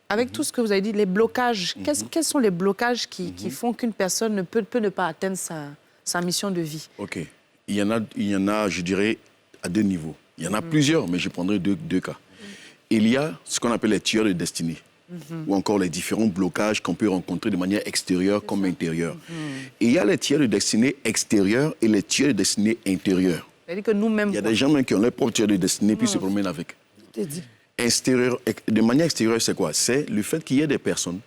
avec tout ce que vous avez dit, les blocages, quels sont les blocages qui font qu'une personne ne peut ne pas atteindre sa mission de vie? OK. Il y en a, je dirais, à deux niveaux. Il y en a plusieurs, mais je prendrai deux cas. Il y a ce qu'on appelle les tueurs de destinée, ou encore les différents blocages qu'on peut rencontrer de manière extérieure comme intérieure. Et il y a les tueurs de destinée extérieurs et les tueurs de destinée intérieurs. C'est-à-dire que nous-mêmes... Il y a des gens même qui ont leur propre tueur de destinée puis se promènent avec. De manière extérieure, c'est quoi? C'est le fait qu'il y ait des personnes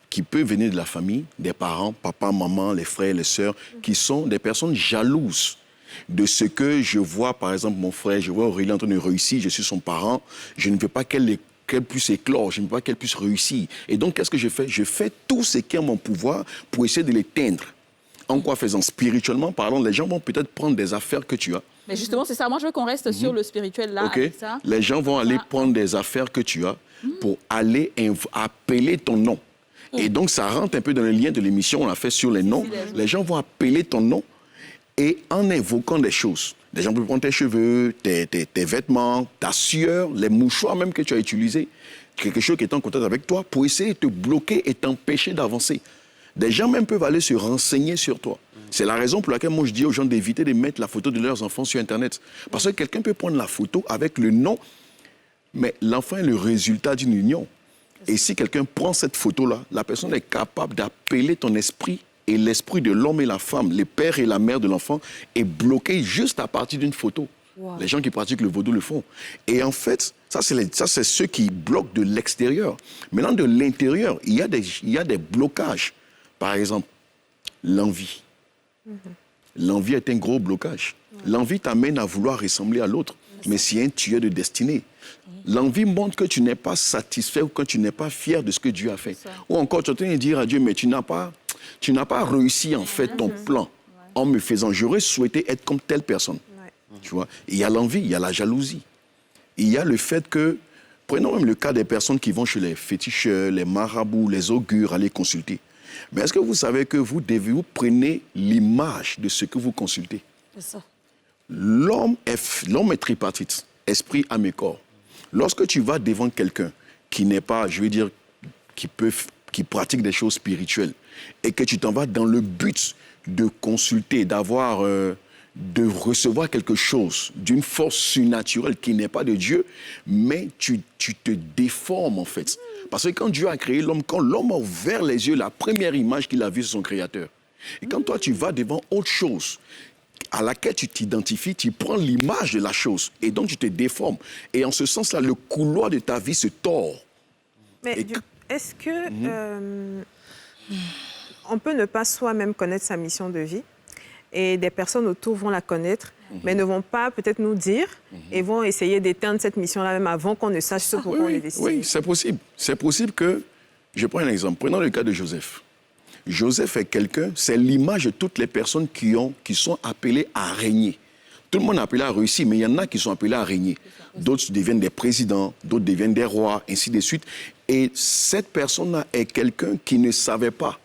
qui peuvent venir de la famille, des parents, papa, maman, les frères, les sœurs, qui sont des personnes jalouses de ce que je vois, par exemple, mon frère, je vois Aurélie en train de réussir, je suis son parent, je ne veux pas qu'elle puisse éclore, je ne veux pas qu'elle puisse réussir. Et donc, qu'est-ce que je fais? Je fais tout ce qui est en mon pouvoir pour essayer de l'éteindre. En quoi faisant? Spirituellement parlant, les gens vont peut-être prendre des affaires que tu as. Mais justement, c'est ça. Moi, je veux qu'on reste sur le spirituel, là, OK. avec ça. Les gens vont aller prendre des affaires que tu as pour aller appeler ton nom. Et donc, ça rentre un peu dans le lien de l'émission, on l'a fait sur les noms. Les gens vont appeler ton nom et en invoquant des choses. Des gens peuvent prendre tes cheveux, tes vêtements, ta sueur, les mouchoirs même que tu as utilisés, quelque chose qui est en contact avec toi pour essayer de te bloquer et t'empêcher d'avancer. Des gens même peuvent aller se renseigner sur toi. C'est la raison pour laquelle moi je dis aux gens d'éviter de mettre la photo de leurs enfants sur Internet. Parce que quelqu'un peut prendre la photo avec le nom, mais l'enfant est le résultat d'une union. Et si quelqu'un prend cette photo-là, la personne est capable d'appeler ton esprit et l'esprit de l'homme et la femme, le père et la mère de l'enfant, est bloqué juste à partir d'une photo. Wow. Les gens qui pratiquent le vaudou le font. Et en fait, ça c'est ceux qui bloquent de l'extérieur. Maintenant, de l'intérieur, il y a des blocages. Par exemple, l'envie. L'envie est un gros blocage. L'envie t'amène à vouloir ressembler à l'autre, mais c'est un tueur de destinée. L'envie montre que tu n'es pas satisfait ou que tu n'es pas fier de ce que Dieu a fait. Ou encore, tu es en train de dire à Dieu, mais tu n'as pas réussi en fait ton plan en me faisant. J'aurais souhaité être comme telle personne. Tu vois? Il y a l'envie, il y a la jalousie. Il y a le fait que, prenons même le cas des personnes qui vont chez les féticheurs, les marabouts, les augures, aller consulter. Mais est-ce que vous savez que vous prenez l'image de ce que vous consultez? C'est ça. L'homme est tripartite, esprit, âme et corps. Lorsque tu vas devant quelqu'un qui n'est pas, je veux dire, qui pratique des choses spirituelles et que tu t'en vas dans le but de consulter, de recevoir quelque chose d'une force surnaturelle qui n'est pas de Dieu, mais tu te déformes en fait. Parce que quand Dieu a créé l'homme, quand l'homme a ouvert les yeux, la première image qu'il a vue, c'est son Créateur. Et quand toi, tu vas devant autre chose à laquelle tu t'identifies, tu prends l'image de la chose et donc tu te déformes. Et en ce sens-là, le couloir de ta vie se tord. Mais est-ce que on peut ne pas soi-même connaître sa mission de vie et des personnes autour vont la connaître, mais ne vont pas peut-être nous dire et vont essayer d'éteindre cette mission-là même avant qu'on ne sache ce pourquoi on est décidé? Oui, c'est possible. C'est possible que... Je prends un exemple. Prenons le cas de Joseph. Joseph est quelqu'un, c'est l'image de toutes les personnes qui sont appelées à régner. Tout le monde est appelé à réussir, mais il y en a qui sont appelés à régner. D'autres deviennent des présidents, d'autres deviennent des rois, ainsi de suite. Et cette personne-là est quelqu'un qui ne savait pas.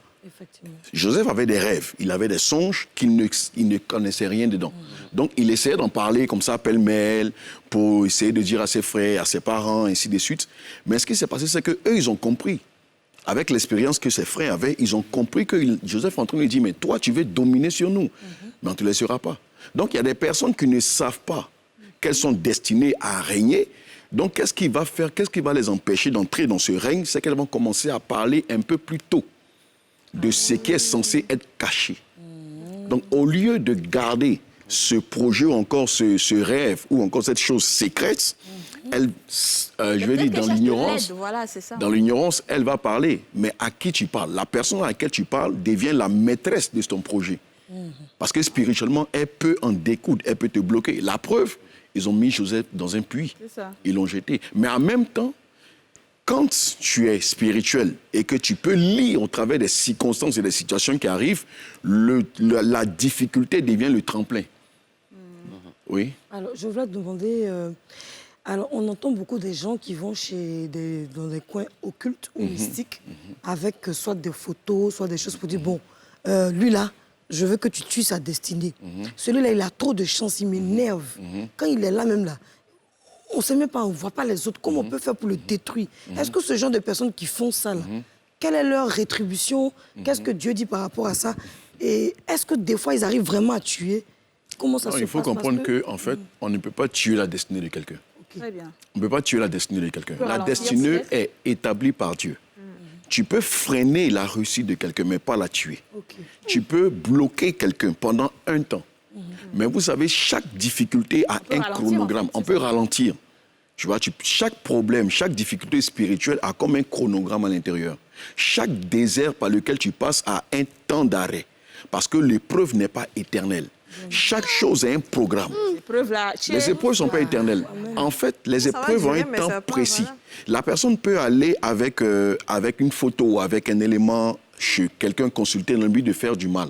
Joseph avait des rêves, il avait des songes qu'il ne connaissait rien dedans. Donc, il essayait d'en parler comme ça, pêle-mêle, pour essayer de dire à ses frères, à ses parents, ainsi de suite. Mais ce qui s'est passé, c'est qu'eux, ils ont compris. Avec l'expérience que ses frères avaient, ils ont compris que Joseph est en train de lui dire, mais toi, tu veux dominer sur nous, mais on ne te laissera pas. Donc, il y a des personnes qui ne savent pas qu'elles sont destinées à régner. Donc, qu'est-ce qui va les empêcher d'entrer dans ce règne? C'est qu'elles vont commencer à parler un peu plus tôt de ce qui est censé être caché. Donc, au lieu de garder ce projet ou encore ce rêve ou encore cette chose secrète, elle, je vais dire, dans l'ignorance, elle va parler. Mais à qui tu parles? La personne à laquelle tu parles devient la maîtresse de ton projet. Parce que spirituellement, elle peut en découdre, elle peut te bloquer. La preuve, ils ont mis Joseph dans un puits. Ils l'ont jeté. Mais en même temps, quand tu es spirituel et que tu peux lire au travers des circonstances et des situations qui arrivent, la difficulté devient le tremplin. Oui. Alors, je voulais te demander... Alors, on entend beaucoup des gens qui vont dans des coins occultes ou mystiques avec soit des photos, soit des choses pour dire, bon, lui là, je veux que tu tues sa destinée. Celui-là, il a trop de chance, il m'énerve. Quand il est là même là, on ne sait même pas, on ne voit pas les autres. Comment on peut faire pour le détruire? Est-ce que ce genre de personnes qui font ça, là, quelle est leur rétribution? Qu'est-ce que Dieu dit par rapport à ça? Et est-ce que des fois, ils arrivent vraiment à tuer? Comment ça se passe? Il faut comprendre qu'en fait, on ne peut pas tuer la destinée de quelqu'un. Très bien. On ne peut pas tuer la destinée de quelqu'un. peut La ralentir, destinée peut-être. est établie par Dieu. Tu peux freiner la réussite de quelqu'un, mais pas la tuer. Tu peux bloquer quelqu'un pendant un temps. Mais vous savez, chaque difficulté a peut un ralentir, chronogramme. en fait, On peut ralentir. Tu vois, chaque problème, chaque difficulté spirituelle a comme un chronogramme à l'intérieur. Chaque désert par lequel tu passes a un temps d'arrêt. Parce que l'épreuve n'est pas éternelle. Chaque chose a un programme. L'épreuve là. Les épreuves ne sont pas éternelles. En fait, les Ça va épreuves ont durer, un mais ça temps va pas, précis. voilà. La personne peut aller avec une photo, avec un élément chez quelqu'un consulter dans le but de faire du mal.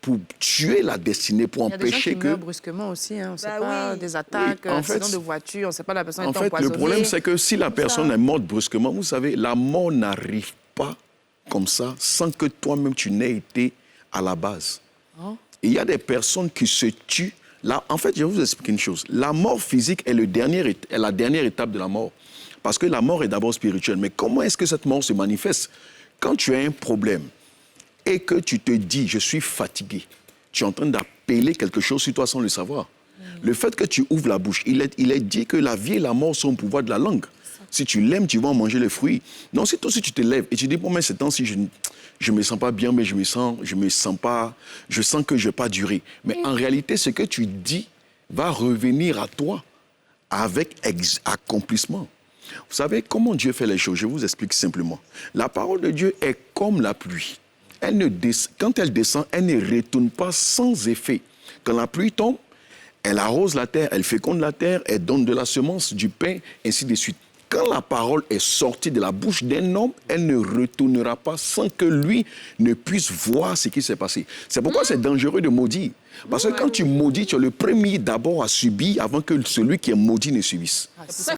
Pour tuer la destinée, pour Il y a des gens empêcher qui que... meurent brusquement aussi. Hein. On ne sait Bah pas, oui. des attaques, Oui, en fait, accidents de voiture, on ne sait pas la personne En est fait, empoisonnée. le problème, c'est que si la personne est morte brusquement, vous savez, la mort n'arrive pas comme ça sans que toi-même tu n'aies été à la base. Et il y a des personnes qui se tuent. Là, en fait, je vais vous expliquer une chose. La mort physique est la dernière étape de la mort. Parce que la mort est d'abord spirituelle. Mais comment est-ce que cette mort se manifeste? Quand tu as un problème et que tu te dis, je suis fatigué, tu es en train d'appeler quelque chose sur toi sans le savoir. Le fait que tu ouvres la bouche, il est dit que la vie et la mort sont au pouvoir de la langue. Si tu l'aimes, tu vas en manger les fruits. Non, si toi aussi tu te lèves et tu dis, bon, mais ces temps-ci, je ne me sens pas bien, mais je sens que je ne vais pas durer. Mais en réalité, ce que tu dis va revenir à toi avec accomplissement. Vous savez comment Dieu fait les choses? Je vous explique simplement. La parole de Dieu est comme la pluie. Quand elle descend, elle ne retourne pas sans effet. Quand la pluie tombe, elle arrose la terre, elle féconde la terre, elle donne de la semence, du pain, ainsi de suite. Quand la parole est sortie de la bouche d'un homme, elle ne retournera pas sans que lui ne puisse voir ce qui s'est passé. C'est pourquoi c'est dangereux de maudire. Parce que quand tu maudis, tu es le premier d'abord à subir avant que celui qui est maudit ne subisse. C'est pour ça